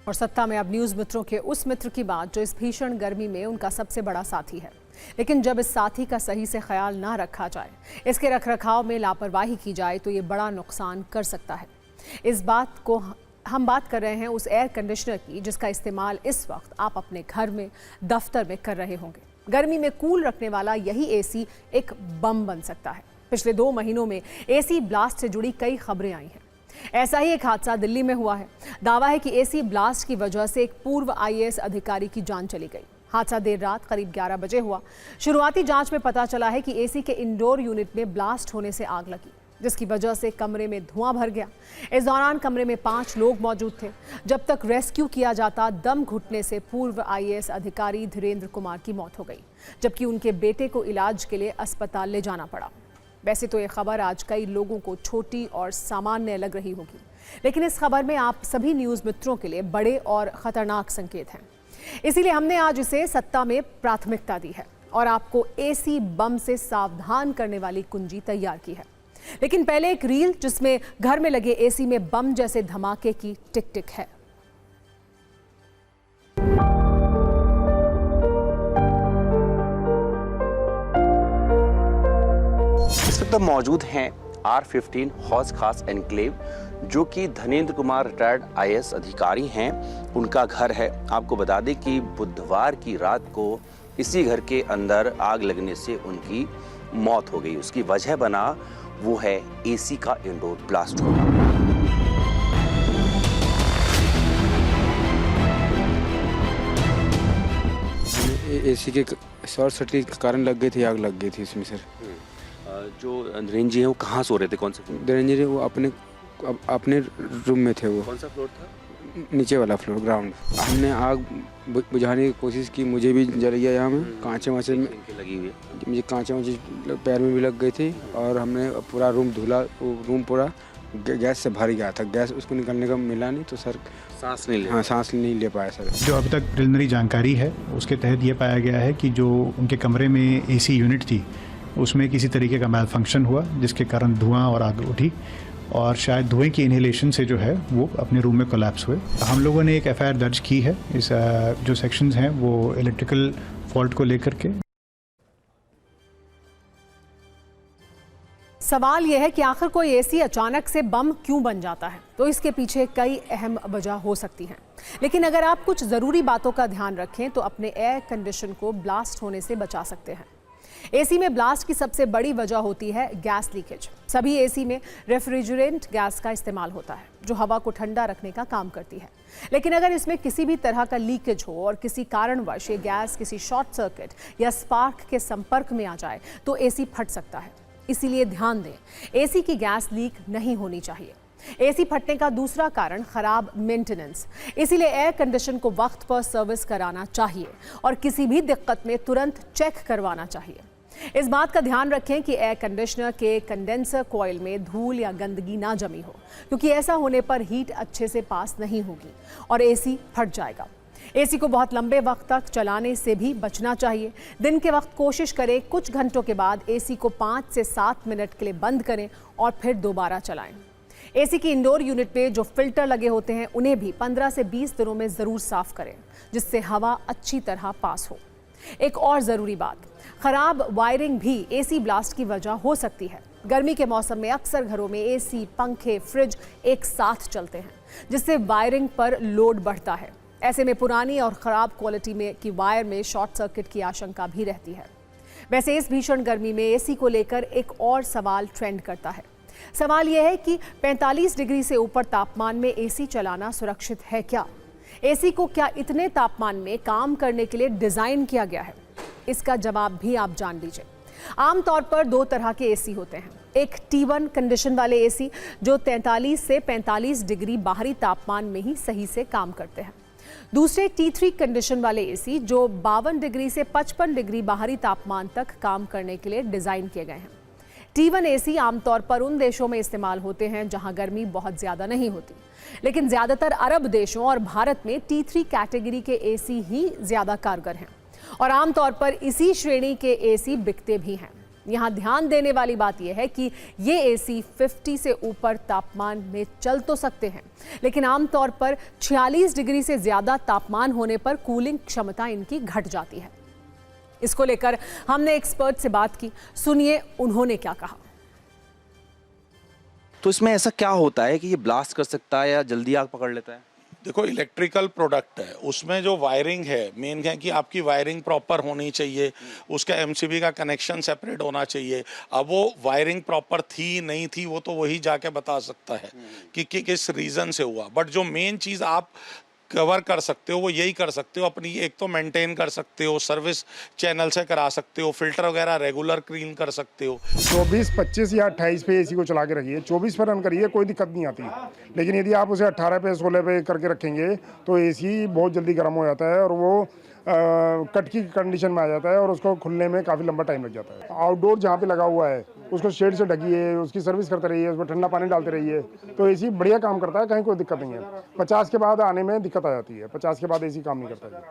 और सत्ता में अब न्यूज़ मित्रों के उस मित्र की बात जो इस भीषण गर्मी में उनका सबसे बड़ा साथी है। लेकिन जब इस साथी का सही से ख्याल ना रखा जाए, इसके रखरखाव में लापरवाही की जाए तो ये बड़ा नुकसान कर सकता है। इस बात को हम बात कर रहे हैं उस एयर कंडीशनर की जिसका इस्तेमाल इस वक्त आप अपने घर में, दफ्तर में कर रहे होंगे। गर्मी में कूल रखने वाला यही एसी एक बम बन सकता है। पिछले 2 महीनों में एसी ब्लास्ट से जुड़ी कई खबरें आई हैं। ऐसा ही एक हादसा दिल्ली में हुआ है। दावा है कि एसी ब्लास्ट की वजह से एक पूर्व आईएएस अधिकारी की जान चली गई। हादसा देर रात करीब 11 बजे हुआ। शुरुआती जांच में पता चला है कि एसी के इंडोर यूनिट में ब्लास्ट होने से आग लगी, जिसकी वजह से कमरे में धुआं भर गया। इस दौरान कमरे में 5 लोग मौजूद थे। जब तक रेस्क्यू किया जाता, दम घुटने से पूर्व आईएएस अधिकारी धीरेन्द्र कुमार की मौत हो गई, जबकि उनके बेटे को इलाज के लिए अस्पताल ले जाना पड़ा। वैसे तो ये खबर आज कई लोगों को छोटी और सामान्य लग रही होगी, लेकिन इस खबर में आप सभी न्यूज़ मित्रों के लिए बड़े और ख़तरनाक संकेत हैं। इसीलिए हमने आज इसे सत्ता में प्राथमिकता दी है और आपको एसी बम से सावधान करने वाली कुंजी तैयार की है। लेकिन पहले एक रील जिसमें घर में लगे एसी में बम जैसे धमाके की टिक टिक है। इस वक्त मौजूद हैं R15 हौज खास एनक्लेव, जो कि धीरेन्द्र कुमार रिटायर्ड आईएएस अधिकारी हैं। उनका घर है। आपको बता दें कि बुधवार की रात को इसी घर के अंदर आग लगने से उनकी मौत हो गई। उसकी वजह बना वो है एसी का इंडोर ब्लास्ट होना। एसी के शॉर्ट सर्किट के कारण लग गई थी, आग लग गई थी इसमें सर। जो धीरेन्द्र जी हैं वो कहाँ सो रहे थे, कौन से फ्लोर? धीरेन्द्र जी वो अपने रूम में थे। वो कौन सा फ्लोर था? नीचे वाला फ्लोर, ग्राउंड। हमने आग बुझाने की कोशिश की, मुझे भी जल गया यहाँ में, कांचे वाँचे में लगी हुई है। मुझे कांचे वाँचे पैर में भी लग गई थी और हमने पूरा रूम धुला। रूम पूरा गैस से भर गया था। गैस उसको निकलने का मिला नहीं तो सर सांस नहीं ले सांस नहीं ले पाया सर। जो अभी तक प्रिलिमिनरी जानकारी है उसके तहत ये पाया गया है कि जो उनके कमरे में एसी यूनिट थी उसमें किसी तरीके का मैल फंक्शन हुआ, जिसके कारण धुआं और आग उठी और शायद धुएं की इनहेलेशन से जो है वो अपने रूम में कोलैप्स हुए। हम लोगों ने एक एफआईआर दर्ज की है। इस जो सेक्शंस हैं वो इलेक्ट्रिकल फॉल्ट को लेकर के। सवाल यह है कि आखिर कोई एसी अचानक से बम क्यों बन जाता है? तो इसके पीछे कई अहम वजह हो सकती हैं। लेकिन अगर आप कुछ ज़रूरी बातों का ध्यान रखें तो अपने एयर कंडीशन को ब्लास्ट होने से बचा सकते हैं। एसी में ब्लास्ट की सबसे बड़ी वजह होती है गैस लीकेज। सभी एसी में रेफ्रिजरेंट गैस का इस्तेमाल होता है, जो हवा को ठंडा रखने का काम करती है। लेकिन अगर इसमें किसी भी तरह का लीकेज हो और किसी कारणवश ये गैस किसी शॉर्ट सर्किट या स्पार्क के संपर्क में आ जाए तो एसी फट सकता है। इसीलिए ध्यान दें, एसी की गैस लीक नहीं होनी चाहिए। एसी फटने का दूसरा कारण खराब मेंटेनेंस। इसीलिए एयर कंडीशन को वक्त पर सर्विस कराना चाहिए और किसी भी दिक्कत में तुरंत चेक करवाना चाहिए। इस बात का ध्यान रखें कि एयर कंडीशनर के कंडेंसर कॉइल में धूल या गंदगी ना जमी हो, क्योंकि ऐसा होने पर हीट अच्छे से पास नहीं होगी और एसी फट जाएगा। एसी को बहुत लंबे वक्त तक चलाने से भी बचना चाहिए। दिन के वक्त कोशिश करें कुछ घंटों के बाद एसी को 5 से 7 मिनट के लिए बंद करें और फिर दोबारा चलाएं। एसी की इंडोर यूनिट में जो फिल्टर लगे होते हैं उन्हें भी 15 से 20 दिनों में ज़रूर साफ करें, जिससे हवा अच्छी तरह पास हो। एक और ज़रूरी बात, ख़राब वायरिंग भी एसी ब्लास्ट की वजह हो सकती है। गर्मी के मौसम में अक्सर घरों में एसी, पंखे, फ्रिज एक साथ चलते हैं, जिससे वायरिंग पर लोड बढ़ता है। ऐसे में पुरानी और ख़राब क्वालिटी में की वायर में शॉर्ट सर्किट की आशंका भी रहती है। वैसे इस भीषण गर्मी में एसी को लेकर एक और सवाल ट्रेंड करता है। सवाल यह है कि 45 डिग्री से ऊपर तापमान में एसी चलाना सुरक्षित है क्या? एसी को क्या इतने तापमान में काम करने के लिए डिज़ाइन किया गया है? इसका जवाब भी आप जान लीजिए। आमतौर पर 2 तरह के एसी होते हैं। एक T1 कंडीशन वाले एसी जो 43 से 45 डिग्री बाहरी तापमान में ही सही से काम करते हैं। दूसरे T3 कंडीशन वाले एसी जो 52 डिग्री से 55 डिग्री बाहरी तापमान तक काम करने के लिए डिज़ाइन किए गए हैं। T1 एसी आमतौर पर उन देशों में इस्तेमाल होते हैं जहां गर्मी बहुत ज़्यादा नहीं होती, लेकिन ज़्यादातर अरब देशों और भारत में T3 कैटेगरी के एसी ही ज़्यादा कारगर हैं और आमतौर पर इसी श्रेणी के एसी बिकते भी हैं। यहाँ ध्यान देने वाली बात यह है कि ये एसी 50 से ऊपर तापमान में चल तो सकते हैं, लेकिन आमतौर पर 46 डिग्री से ज्यादा तापमान होने पर कूलिंग क्षमता इनकी घट जाती है। इसको लेकर हमने एक्सपर्ट से बात की, सुनिए उन्होंने क्या कहा। तो इसमें ऐसा क्या होता है कि ये ब्लास्ट कर सकता है या जल्दी आग पकड़ लेता है? देखो, इलेक्ट्रिकल प्रोडक्ट है, उसमें जो वायरिंग है मेन है कि आपकी वायरिंग प्रॉपर होनी चाहिए, उसका एमसीबी का कनेक्शन सेपरेट होना चाहिए। अब वो वायरिंग प्रॉपर थी नहीं थी वो तो वही जाके बता सकता है कि किस रीज़न से हुआ। बट जो मेन चीज़ आप कवर कर सकते हो वो यही कर सकते हो, अपनी एक तो मेंटेन कर सकते हो, सर्विस चैनल से करा सकते हो, फिल्टर वगैरह रेगुलर क्लीन कर सकते हो। 24, 25 या 28 पे एसी को चला के रखिए, 24 पर रन करिए, कोई दिक्कत नहीं आती। लेकिन यदि आप उसे 18 पे 16 पे करके रखेंगे तो एसी बहुत जल्दी गर्म हो जाता है और वो कट की कंडीशन में आ जाता है और उसको खुलने में काफ़ी लंबा टाइम लग जाता है। आउटडोर जहाँ पे लगा हुआ है उसको शेड से ढकिए, उसकी सर्विस करते रहिए, उसमें ठंडा पानी डालते रहिए, तो एसी बढ़िया काम करता है, कहीं कोई दिक्कत नहीं है। 50 के बाद आने में दिक्कत आ जाती है, 50 के बाद एसी काम नहीं करता है।